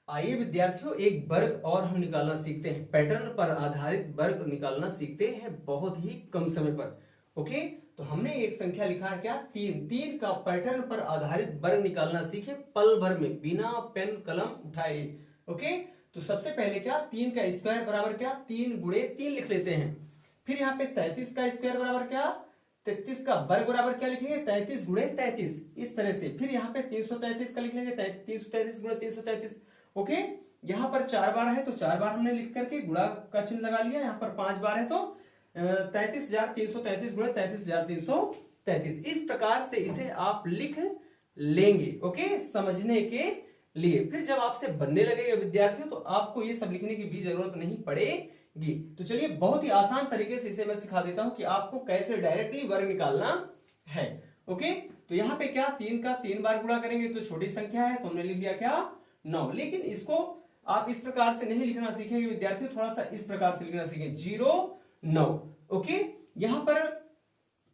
आइए विद्यार्थियों, एक वर्ग और हम निकालना सीखते हैं। पैटर्न पर आधारित वर्ग निकालना सीखते हैं बहुत ही कम समय पर। ओके, तो हमने एक संख्या लिखा है क्या, तीन। तीन का पैटर्न पर आधारित वर्ग निकालना सीखे पल भर में बिना पेन कलम उठाए। ओके, तो सबसे पहले क्या, तीन का स्क्वायर बराबर क्या, तीन गुणे तीन लिख लेते हैं। फिर यहाँ पे 33 का स्क्वायर बराबर क्या, 33 का वर्ग बराबर क्या लिखेंगे, 33 गुणे 33, इस तरह से। फिर यहाँ पे 333 का लिख लेंगे, 333 गुणे 333। ओके, यहाँ पर 4 बार है तो 4 बार हमने लिख करके गुणा का चिन्ह लगा लिया। यहाँ पर 5 बार है तो 33,333 गुणे 33,333। इस प्रकार से इसे आप लिख लेंगे। ओके, समझने के लिए। फिर जब आपसे बनने लगेगा विद्यार्थियों, तो आपको ये सब लिखने की भी जरूरत नहीं पड़ेगी। तो चलिए, बहुत ही आसान तरीके से इसे मैं सिखा देता हूं कि आपको कैसे डायरेक्टली वर्ग निकालना है। ओके, तो यहाँ पे क्या, तीन का 3 बार गुणा करेंगे तो छोटी संख्या है, तो हमने लिख लिया क्या, 9। लेकिन इसको आप इस प्रकार से नहीं लिखना सीखेंगे विद्यार्थियों, थोड़ा सा इस प्रकार से लिखना सीखेंगे, 0 9। ओके, यहां पर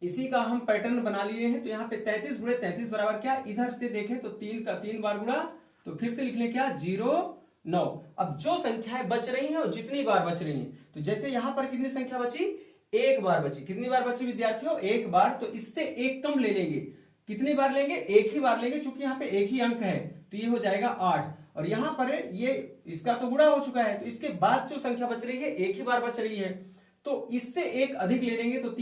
इसी का हम पैटर्न बना लिए हैं। तो यहाँ पे 33 गुणे 33 बराबर क्या, इधर से देखें तो 3 का 3 बार गुणा, तो फिर से लिख लें क्या, 0 9। अब जो संख्याएं बच रही हैं और जितनी बार बच रही हैं, तो जैसे यहां पर कितनी संख्या बची, एक बार बची। कितनी बार बची विद्यार्थियों, एक बार। तो इससे एक कम ले लेंगे। कितनी बार लेंगे, एक ही बार लेंगे, क्योंकि यहाँ पे एक ही अंक है, तो ये हो जाएगा 8। और यहां पर ये इसका तो गुणा हो चुका है, तो इसके बाद जो संख्या बच रही है, एक ही बार बच रही है, तो इससे एक अधिक ले लेंगे, तो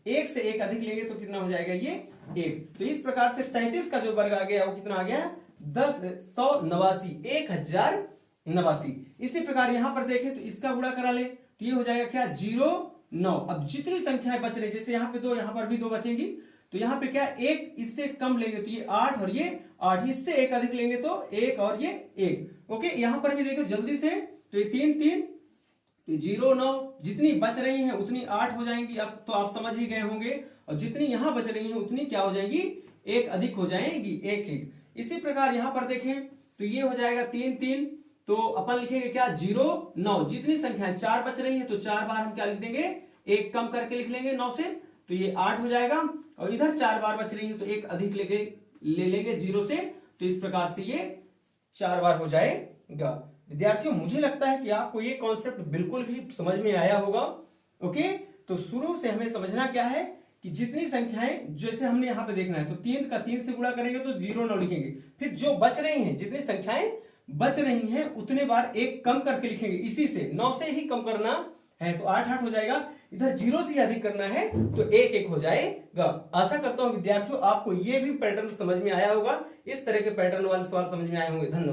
एक से एक अधिक लेंगे तो कितना हो जाएगा, ये 1। तो इस प्रकार से 33 का जो वर्ग आ गया वो कितना आ गया, 1089। इसी प्रकार यहां पर देखें तो इसका गुणा करा ले, तो ये हो जाएगा क्या, 0 9। अब जितनी संख्याएं बच रही, जैसे यहां पे 2, यहां पर भी 2 बचेंगी, तो यहां पे क्या, एक इससे कम लेंगे तो ये 8 और ये 8, इससे एक अधिक लेंगे तो 1 और ये 1। ओके, यहां पर भी देखो जल्दी से, तो ये 3 3, 0 9, जितनी बच रही हैं उतनी 8 हो जाएंगी। अब तो आप समझ ही गए होंगे, और जितनी यहां बच रही हैं उतनी क्या हो जाएंगी, एक अधिक हो जाएंगी, 1 1। इसी प्रकार यहां पर देखें तो ये हो जाएगा 3 3, तो अपन लिखेंगे क्या, 0 9। जितनी संख्याएं 4 बच रही हैं तो 4 बार हम क्या लिख देंगे, एक कम करके लिख लेंगे 9 से, तो ये 8 हो जाएगा। और इधर 4 बार बच रही है तो एक अधिक ले लेंगे 0 से, तो इस प्रकार से ये 4 बार हो जाएगा। विद्यार्थियों, मुझे लगता है कि आपको ये कॉन्सेप्ट बिल्कुल भी समझ में आया होगा। ओके, तो शुरू से हमें समझना क्या है कि जितनी संख्याएं, जैसे हमने यहां पे देखना है, तो 3 का 3 से गुणा करेंगे तो 0 9 लिखेंगे। फिर जो बच रही हैं, जितनी संख्याएं बच रही हैं उतने बार एक कम करके लिखेंगे। इसी से 9 से ही कम करना है तो 8 8 हो जाएगा। इधर 0 से ही अधिक करना है तो 1 1 हो जाएगा। आशा करता हूं विद्यार्थियों आपको ये भी पैटर्न समझ में आया होगा। इस तरह के पैटर्न वाले सवाल समझ में आए होंगे। धन्यवाद।